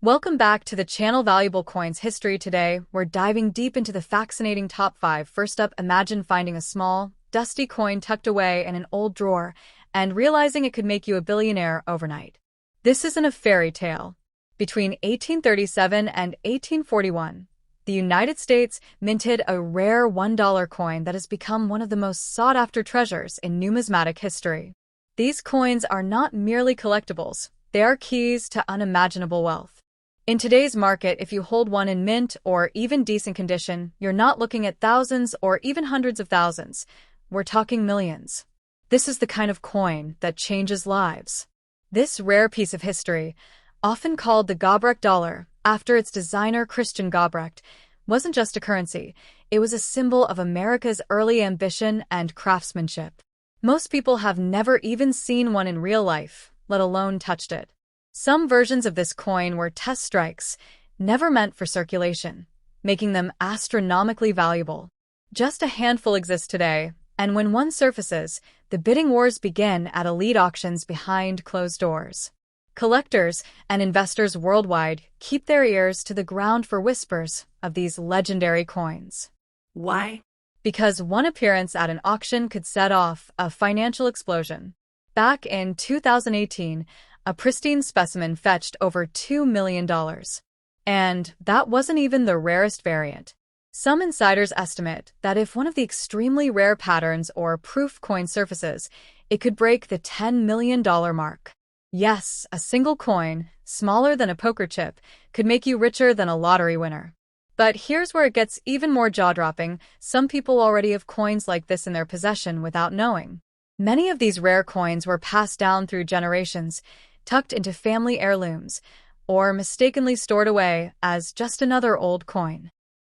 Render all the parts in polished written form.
Welcome back to the channel Valuable Coins History. Today, we're diving deep into the fascinating top 5. First up, imagine finding a small, dusty coin tucked away in an old drawer and realizing it could make you a billionaire overnight. This isn't a fairy tale. Between 1837 and 1841, the United States minted a rare $1 coin that has become one of the most sought-after treasures in numismatic history. These coins are not merely collectibles, they are keys to unimaginable wealth. In today's market, if you hold one in mint or even decent condition, you're not looking at thousands or even hundreds of thousands. We're talking millions. This is the kind of coin that changes lives. This rare piece of history, often called the Gobrecht dollar, after its designer Christian Gobrecht, wasn't just a currency, it was a symbol of America's early ambition and craftsmanship. Most people have never even seen one in real life, let alone touched it. Some versions of this coin were test strikes, never meant for circulation, making them astronomically valuable. Just a handful exist today, and when one surfaces, the bidding wars begin at elite auctions behind closed doors. Collectors and investors worldwide keep their ears to the ground for whispers of these legendary coins. Why? Because one appearance at an auction could set off a financial explosion. Back in 2018, a pristine specimen fetched over $2 million. And that wasn't even the rarest variant. Some insiders estimate that if one of the extremely rare patterns or proof coin surfaces, it could break the $10 million mark. Yes, a single coin, smaller than a poker chip, could make you richer than a lottery winner. But here's where it gets even more jaw-dropping. Some people already have coins like this in their possession without knowing. Many of these rare coins were passed down through generations, tucked into family heirlooms, or mistakenly stored away as just another old coin.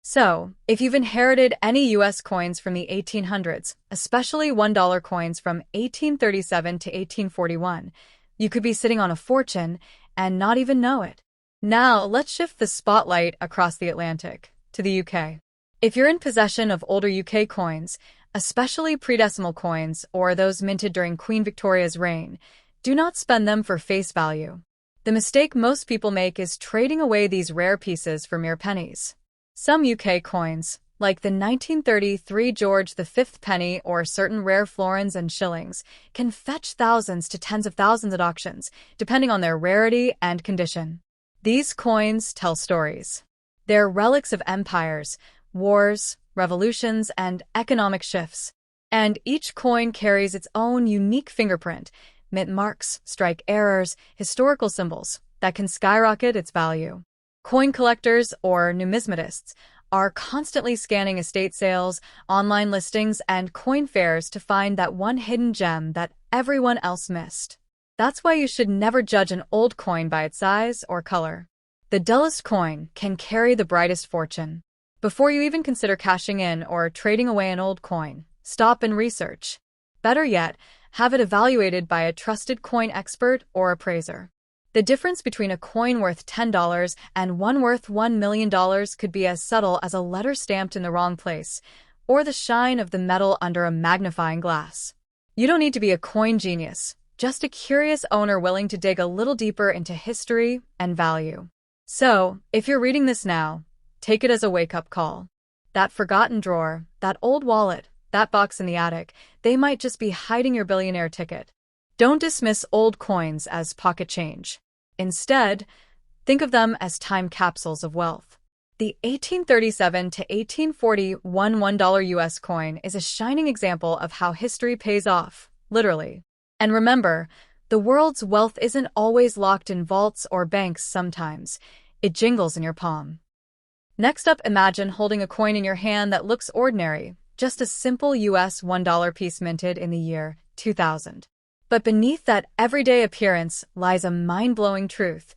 So, if you've inherited any U.S. coins from the 1800s, especially $1 coins from 1837 to 1841, you could be sitting on a fortune and not even know it. Now, let's shift the spotlight across the Atlantic to the UK. If you're in possession of older UK coins, especially pre-decimal coins or those minted during Queen Victoria's reign, do not spend them for face value. The mistake most people make is trading away these rare pieces for mere pennies. Some UK coins, like the 1933 George V penny or certain rare florins and shillings, can fetch thousands to tens of thousands at auctions, depending on their rarity and condition. These coins tell stories. They're relics of empires, wars, revolutions, and economic shifts. And each coin carries its own unique fingerprint, mint marks, strike errors, historical symbols that can skyrocket its value. Coin collectors, or numismatists, are constantly scanning estate sales, online listings, and coin fairs to find that one hidden gem that everyone else missed. That's why you should never judge an old coin by its size or color. The dullest coin can carry the brightest fortune. Before you even consider cashing in or trading away an old coin, stop and research. Better yet, have it evaluated by a trusted coin expert or appraiser. The difference between a coin worth $10 and one worth $1 million could be as subtle as a letter stamped in the wrong place, or the shine of the metal under a magnifying glass. You don't need to be a coin genius, just a curious owner willing to dig a little deeper into history and value. So, if you're reading this now, take it as a wake-up call. That forgotten drawer, that old wallet, that box in the attic, they might just be hiding your billionaire ticket. Don't dismiss old coins as pocket change. Instead, think of them as time capsules of wealth. The 1837 to 1841 $1 U.S. coin is a shining example of how history pays off, literally. And remember, the world's wealth isn't always locked in vaults or banks. Sometimes it jingles in your palm. Next up, imagine holding a coin in your hand that looks ordinary, just a simple US $1 piece minted in the year 2000. But beneath that everyday appearance lies a mind-blowing truth.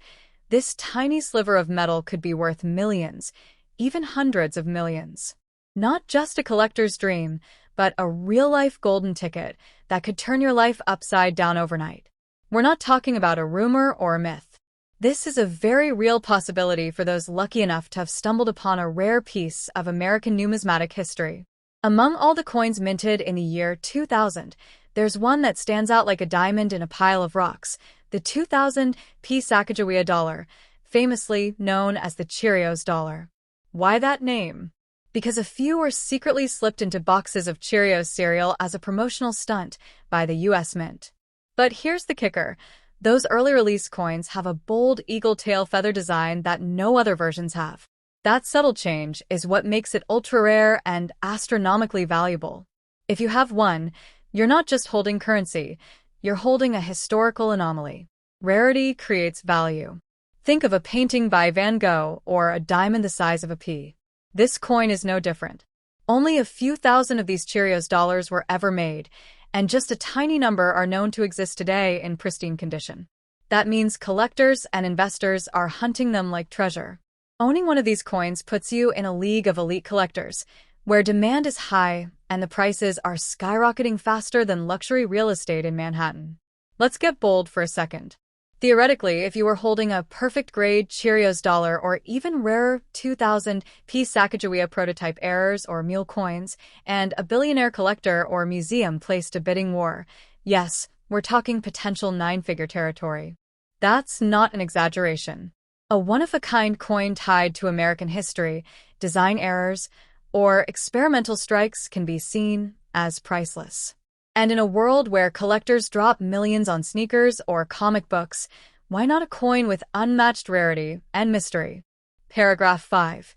This tiny sliver of metal could be worth millions, even hundreds of millions. Not just a collector's dream, but a real-life golden ticket that could turn your life upside down overnight. We're not talking about a rumor or a myth. This is a very real possibility for those lucky enough to have stumbled upon a rare piece of American numismatic history. Among all the coins minted in the year 2000, there's one that stands out like a diamond in a pile of rocks, the 2000 Sacagawea dollar, famously known as the Cheerios dollar. Why that name? Because a few were secretly slipped into boxes of Cheerios cereal as a promotional stunt by the US Mint. But here's the kicker. Those early release coins have a bold eagle tail feather design that no other versions have. That subtle change is what makes it ultra-rare and astronomically valuable. If you have one, you're not just holding currency, you're holding a historical anomaly. Rarity creates value. Think of a painting by Van Gogh or a diamond the size of a pea. This coin is no different. Only a few thousand of these Cheerios dollars were ever made, and just a tiny number are known to exist today in pristine condition. That means collectors and investors are hunting them like treasure. Owning one of these coins puts you in a league of elite collectors, where demand is high and the prices are skyrocketing faster than luxury real estate in Manhattan. Let's get bold for a second. Theoretically, if you were holding a perfect-grade Cheerios dollar or even rarer 2000p Sacagawea prototype errors or mule coins, and a billionaire collector or museum placed a bidding war, yes, we're talking potential nine-figure territory. That's not an exaggeration. A one-of-a-kind coin tied to American history, design errors, or experimental strikes can be seen as priceless. And in a world where collectors drop millions on sneakers or comic books, why not a coin with unmatched rarity and mystery? Paragraph 5.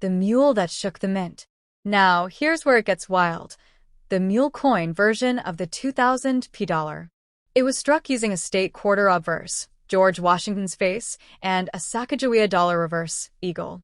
The mule that shook the mint. Now, here's where it gets wild. The mule coin version of the 2000p dollar. It was struck using a state quarter obverse, George Washington's face, and a Sacagawea dollar reverse, eagle.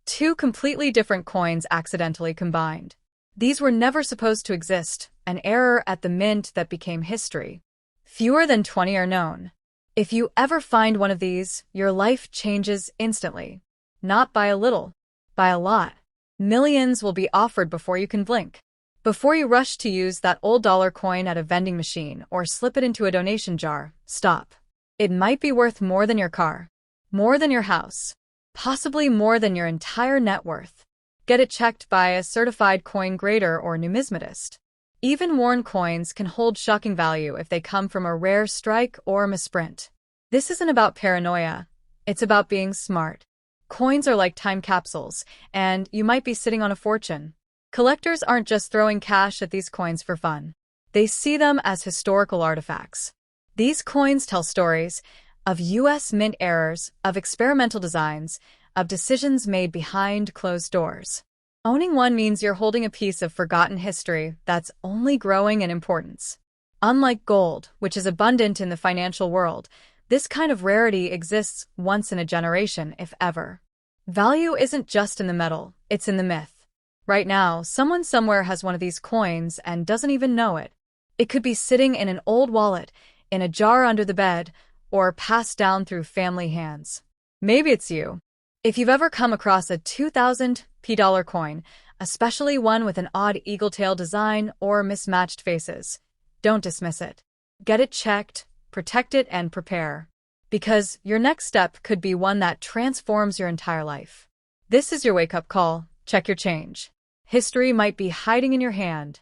Two completely different coins accidentally combined. These were never supposed to exist, an error at the mint that became history. Fewer than 20 are known. If you ever find one of these, your life changes instantly. Not by a little, by a lot. Millions will be offered before you can blink. Before you rush to use that old dollar coin at a vending machine or slip it into a donation jar, stop. It might be worth more than your car, more than your house, possibly more than your entire net worth. Get it checked by a certified coin grader or numismatist. Even worn coins can hold shocking value if they come from a rare strike or misprint. This isn't about paranoia, it's about being smart. Coins are like time capsules, and you might be sitting on a fortune. Collectors aren't just throwing cash at these coins for fun. They see them as historical artifacts. These coins tell stories of US Mint errors, of experimental designs, of decisions made behind closed doors. Owning one means you're holding a piece of forgotten history that's only growing in importance. Unlike gold, which is abundant in the financial world, this kind of rarity exists once in a generation, if ever. Value isn't just in the metal, it's in the myth. Right now, someone somewhere has one of these coins and doesn't even know it. It could be sitting in an old wallet, in a jar under the bed, or passed down through family hands. Maybe it's you. If you've ever come across a 2000p dollar coin, especially one with an odd eagle tail design or mismatched faces, don't dismiss it. Get it checked, protect it, and prepare. Because your next step could be one that transforms your entire life. This is your wake-up call. Check your change. History might be hiding in your hand.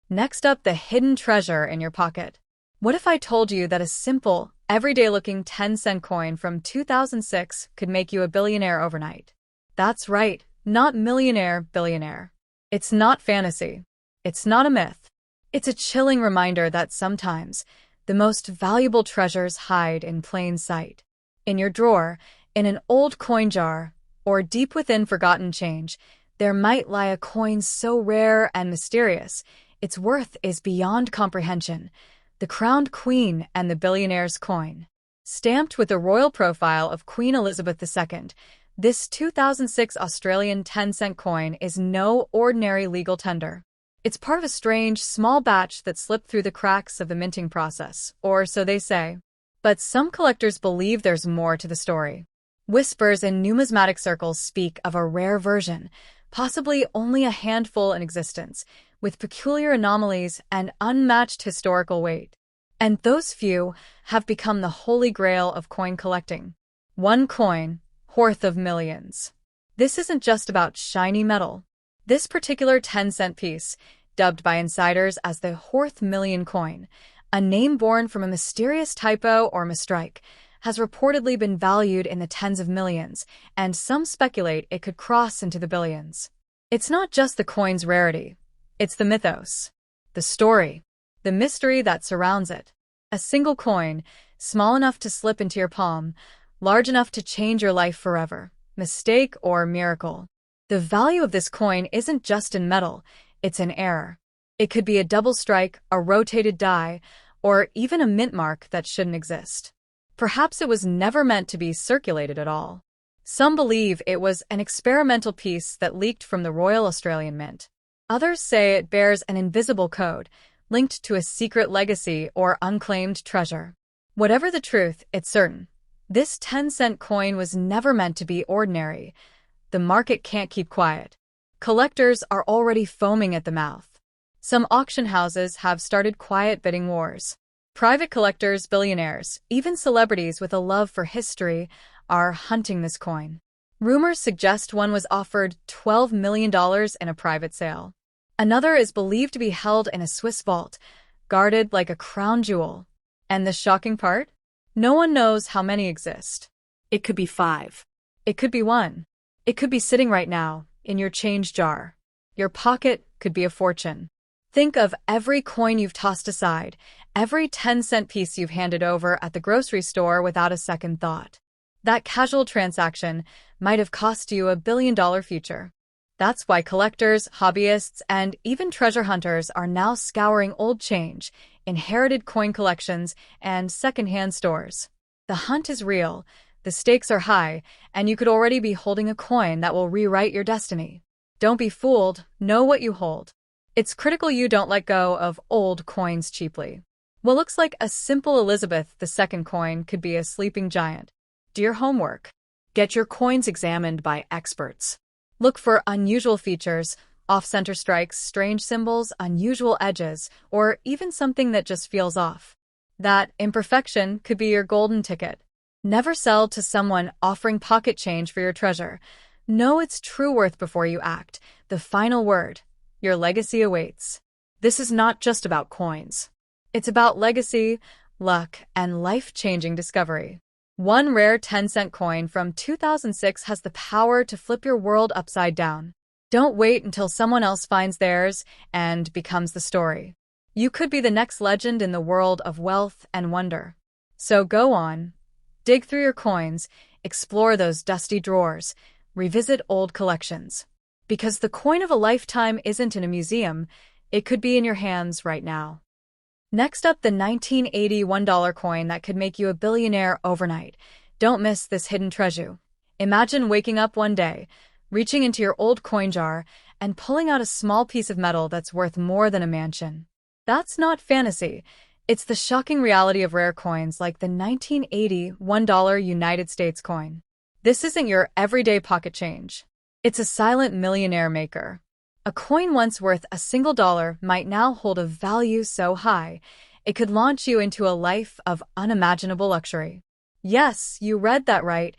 Next up, the hidden treasure in your pocket. What if I told you that a simple, everyday-looking 10-cent coin from 2006 could make you a billionaire overnight? That's right, not millionaire, billionaire. It's not fantasy. It's not a myth. It's a chilling reminder that sometimes the most valuable treasures hide in plain sight. In your drawer, in an old coin jar, or deep within forgotten change, there might lie a coin so rare and mysterious, its worth is beyond comprehension. The crowned queen and the billionaire's coin. Stamped with the royal profile of Queen Elizabeth II, this 2006 Australian 10-cent coin is no ordinary legal tender. It's part of a strange, small batch that slipped through the cracks of the minting process, or so they say. But some collectors believe there's more to the story. Whispers in numismatic circles speak of a rare version, possibly only a handful in existence, with peculiar anomalies and unmatched historical weight. And those few have become the holy grail of coin collecting. One coin, worth of millions. This isn't just about shiny metal. This particular 10-cent piece, dubbed by insiders as the Horth Million coin, a name born from a mysterious typo or mistrike, has reportedly been valued in the tens of millions, and some speculate it could cross into the billions. It's not just the coin's rarity. It's the mythos, the story, the mystery that surrounds it. A single coin, small enough to slip into your palm, large enough to change your life forever. Mistake or miracle. The value of this coin isn't just in metal, it's in error. It could be a double strike, a rotated die, or even a mint mark that shouldn't exist. Perhaps it was never meant to be circulated at all. Some believe it was an experimental piece that leaked from the Royal Australian Mint. Others say it bears an invisible code, linked to a secret legacy or unclaimed treasure. Whatever the truth, it's certain. This 10-cent coin was never meant to be ordinary. The market can't keep quiet. Collectors are already foaming at the mouth. Some auction houses have started quiet bidding wars. Private collectors, billionaires, even celebrities with a love for history are hunting this coin. Rumors suggest one was offered $12 million in a private sale. Another is believed to be held in a Swiss vault, guarded like a crown jewel. And the shocking part? No one knows how many exist. It could be 5. It could be 1. It could be sitting right now, in your change jar. Your pocket could be a fortune. Think of every coin you've tossed aside, every 10-cent piece you've handed over at the grocery store without a second thought. That casual transaction might have cost you $1 billion future. That's why collectors, hobbyists, and even treasure hunters are now scouring old change, inherited coin collections, and secondhand stores. The hunt is real, the stakes are high, and you could already be holding a coin that will rewrite your destiny. Don't be fooled, know what you hold. It's critical you don't let go of old coins cheaply. What looks like a simple Elizabeth II coin could be a sleeping giant. Do your homework. Get your coins examined by experts. Look for unusual features, off-center strikes, strange symbols, unusual edges, or even something that just feels off. That imperfection could be your golden ticket. Never sell to someone offering pocket change for your treasure. Know its true worth before you act. The final word. Your legacy awaits. This is not just about coins. It's about legacy, luck, and life-changing discovery. One rare 10-cent coin from 2006 has the power to flip your world upside down. Don't wait until someone else finds theirs and becomes the story. You could be the next legend in the world of wealth and wonder. So go on. Dig through your coins, explore those dusty drawers, revisit old collections. Because the coin of a lifetime isn't in a museum, it could be in your hands right now. Next up, the 1980 $1 coin that could make you a billionaire overnight. Don't miss this hidden treasure. Imagine waking up one day, reaching into your old coin jar, and pulling out a small piece of metal that's worth more than a mansion. That's not fantasy. It's the shocking reality of rare coins like the 1980 $1 United States coin. This isn't your everyday pocket change. It's a silent millionaire maker. A coin once worth a single dollar might now hold a value so high, it could launch you into a life of unimaginable luxury. Yes, you read that right.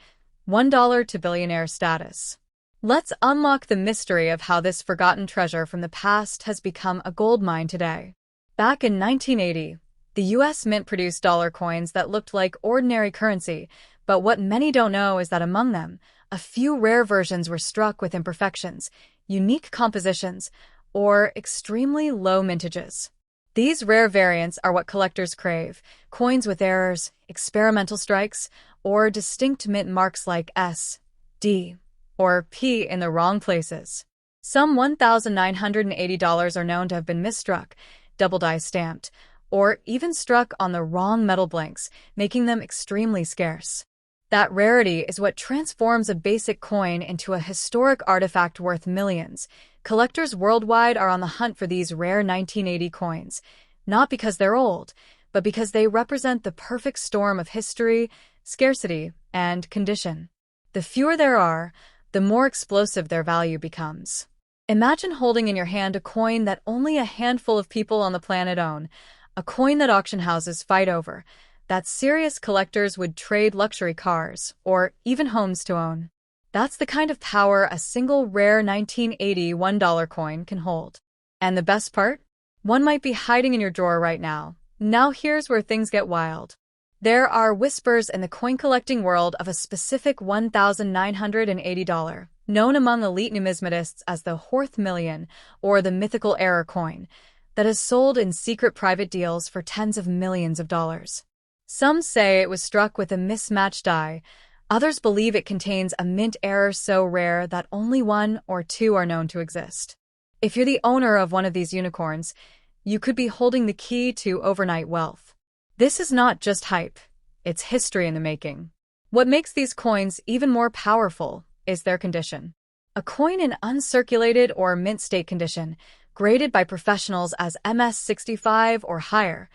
$1 to billionaire status. Let's unlock the mystery of how this forgotten treasure from the past has become a gold mine today. Back in 1980, the U.S. Mint produced dollar coins that looked like ordinary currency, but what many don't know is that among them, a few rare versions were struck with imperfections, unique compositions, or extremely low mintages. These rare variants are what collectors crave, coins with errors, experimental strikes, or distinct mint marks like S, D, or P in the wrong places. Some $1,980 are known to have been misstruck, double die stamped, or even struck on the wrong metal blanks, making them extremely scarce. That rarity is what transforms a basic coin into a historic artifact worth millions. Collectors worldwide are on the hunt for these rare 1980 coins, not because they're old, but because they represent the perfect storm of history, scarcity, and condition. The fewer there are, the more explosive their value becomes. Imagine holding in your hand a coin that only a handful of people on the planet own, a coin that auction houses fight over, that serious collectors would trade luxury cars or even homes to own. That's the kind of power a single rare 1980 $1 coin can hold. And the best part? One might be hiding in your drawer right now. Now here's where things get wild. There are whispers in the coin-collecting world of a specific $1,980, known among elite numismatists as the Horth Million or the mythical error coin, that is sold in secret private deals for tens of millions of dollars. Some say it was struck with a mismatched die. Others believe it contains a mint error so rare that only one or two are known to exist. If you're the owner of one of these unicorns, you could be holding the key to overnight wealth. This is not just hype, it's history in the making. What makes these coins even more powerful is their condition. A coin in uncirculated or mint state condition, graded by professionals as MS65 or higher,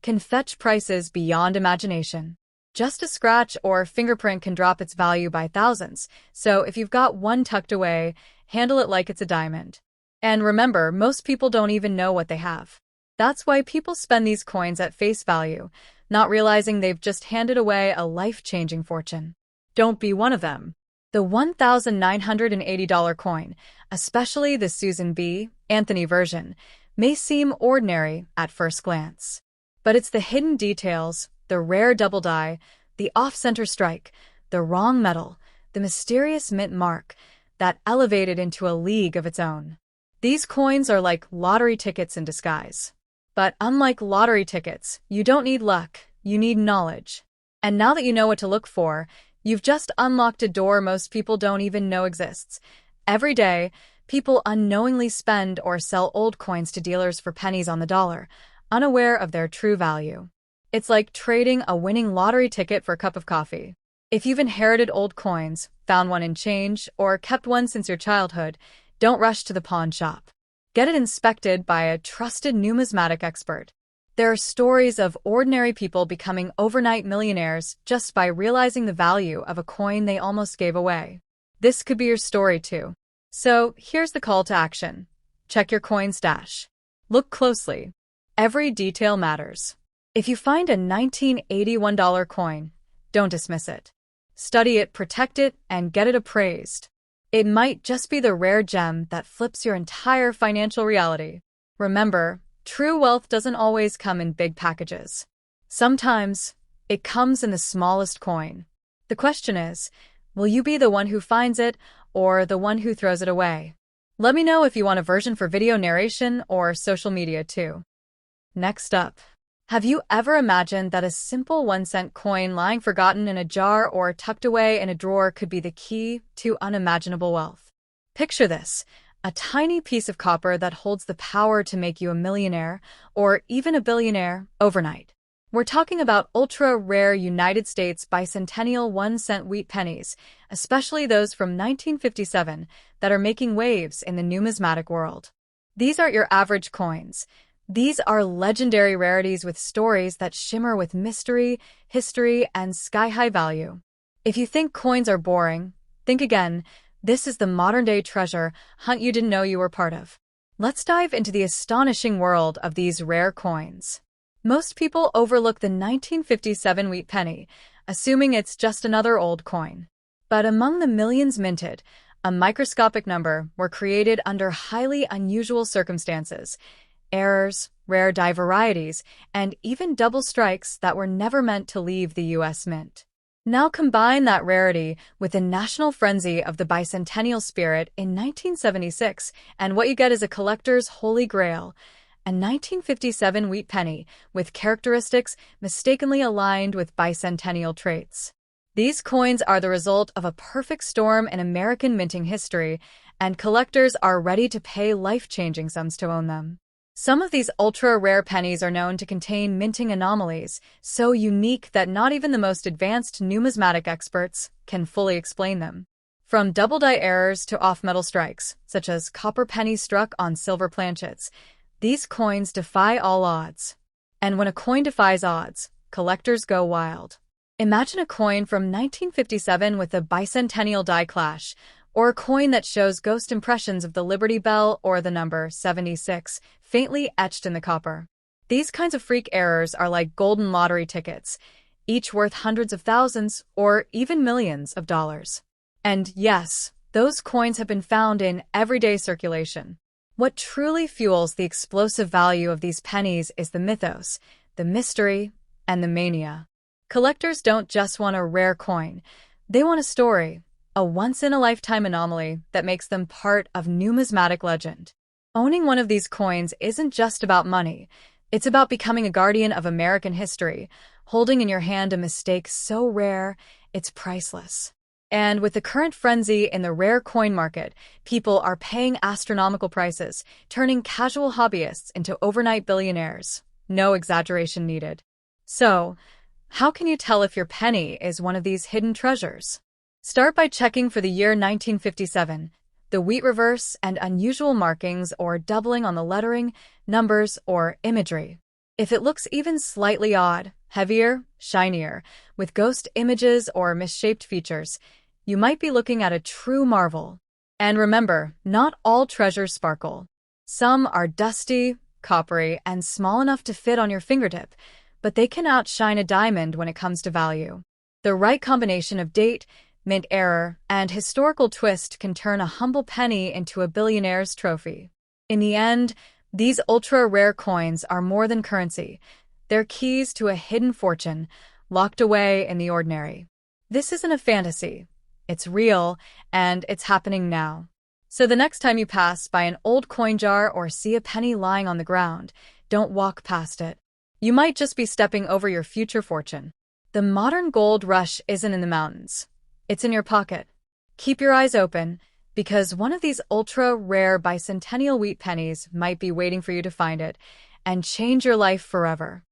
can fetch prices beyond imagination. Just a scratch or fingerprint can drop its value by thousands, so if you've got one tucked away, handle it like it's a diamond. And remember, most people don't even know what they have. That's why people spend these coins at face value, not realizing they've just handed away a life-changing fortune. Don't be one of them. The $1,980 coin, especially the Susan B. Anthony version, may seem ordinary at first glance. But it's the hidden details, the rare double die, the off-center strike, the wrong metal, the mysterious mint mark, that elevate it into a league of its own. These coins are like lottery tickets in disguise. But unlike lottery tickets, you don't need luck, you need knowledge. And now that you know what to look for, you've just unlocked a door most people don't even know exists. Every day, people unknowingly spend or sell old coins to dealers for pennies on the dollar, unaware of their true value. It's like trading a winning lottery ticket for a cup of coffee. If you've inherited old coins, found one in change, or kept one since your childhood, don't rush to the pawn shop. Get it inspected by a trusted numismatic expert. There are stories of ordinary people becoming overnight millionaires just by realizing the value of a coin they almost gave away. This could be your story too. So here's the call to action. Check your coin stash. Look closely. Every detail matters. If you find a $1981 coin, don't dismiss it. Study it, protect it, and get it appraised. It might just be the rare gem that flips your entire financial reality. Remember, true wealth doesn't always come in big packages. Sometimes, it comes in the smallest coin. The question is, will you be the one who finds it or the one who throws it away? Let me know if you want a version for video narration or social media too. Next up. Have you ever imagined that a simple 1-cent coin lying forgotten in a jar or tucked away in a drawer could be the key to unimaginable wealth? Picture this, a tiny piece of copper that holds the power to make you a millionaire or even a billionaire overnight. We're talking about ultra-rare United States bicentennial 1-cent wheat pennies, especially those from 1957 that are making waves in the numismatic world. These aren't your average coins. These are legendary rarities with stories that shimmer with mystery, history, and sky-high value. If you think coins are boring, think again. This is the modern-day treasure hunt you didn't know you were part of. Let's dive into the astonishing world of these rare coins. Most people overlook the 1957 wheat penny, assuming it's just another old coin. But among the millions minted, a microscopic number were created under highly unusual circumstances. Errors, rare die varieties, and even double strikes that were never meant to leave the U.S. Mint. Now combine that rarity with the national frenzy of the bicentennial spirit in 1976, and what you get is a collector's holy grail, a 1957 wheat penny with characteristics mistakenly aligned with bicentennial traits. These coins are the result of a perfect storm in American minting history, and collectors are ready to pay life-changing sums to own them. Some of these ultra-rare pennies are known to contain minting anomalies, so unique that not even the most advanced numismatic experts can fully explain them. From double-die errors to off-metal strikes, such as copper pennies struck on silver planchets, these coins defy all odds. And when a coin defies odds, collectors go wild. Imagine a coin from 1957 with a bicentennial die clash, or a coin that shows ghost impressions of the Liberty Bell or the number 76, faintly etched in the copper. These kinds of freak errors are like golden lottery tickets, each worth hundreds of thousands or even millions of dollars. And yes, those coins have been found in everyday circulation. What truly fuels the explosive value of these pennies is the mythos, the mystery, and the mania. Collectors don't just want a rare coin. They want a story, a once-in-a-lifetime anomaly that makes them part of numismatic legend. Owning one of these coins isn't just about money. It's about becoming a guardian of American history, holding in your hand a mistake so rare, it's priceless. And with the current frenzy in the rare coin market, people are paying astronomical prices, turning casual hobbyists into overnight billionaires. No exaggeration needed. So, how can you tell if your penny is one of these hidden treasures? Start by checking for the year 1957, the wheat reverse, and unusual markings or doubling on the lettering, numbers, or imagery. If it looks even slightly odd, heavier, shinier, with ghost images or misshaped features, you might be looking at a true marvel. And remember, not all treasures sparkle. Some are dusty, coppery, and small enough to fit on your fingertip, but they can outshine a diamond when it comes to value. The right combination of date, mint error, and historical twist can turn a humble penny into a billionaire's trophy. In the end, these ultra-rare coins are more than currency. They're keys to a hidden fortune, locked away in the ordinary. This isn't a fantasy. It's real, and it's happening now. So the next time you pass by an old coin jar or see a penny lying on the ground, don't walk past it. You might just be stepping over your future fortune. The modern gold rush isn't in the mountains. It's in your pocket. Keep your eyes open, because one of these ultra-rare bicentennial wheat pennies might be waiting for you to find it and change your life forever.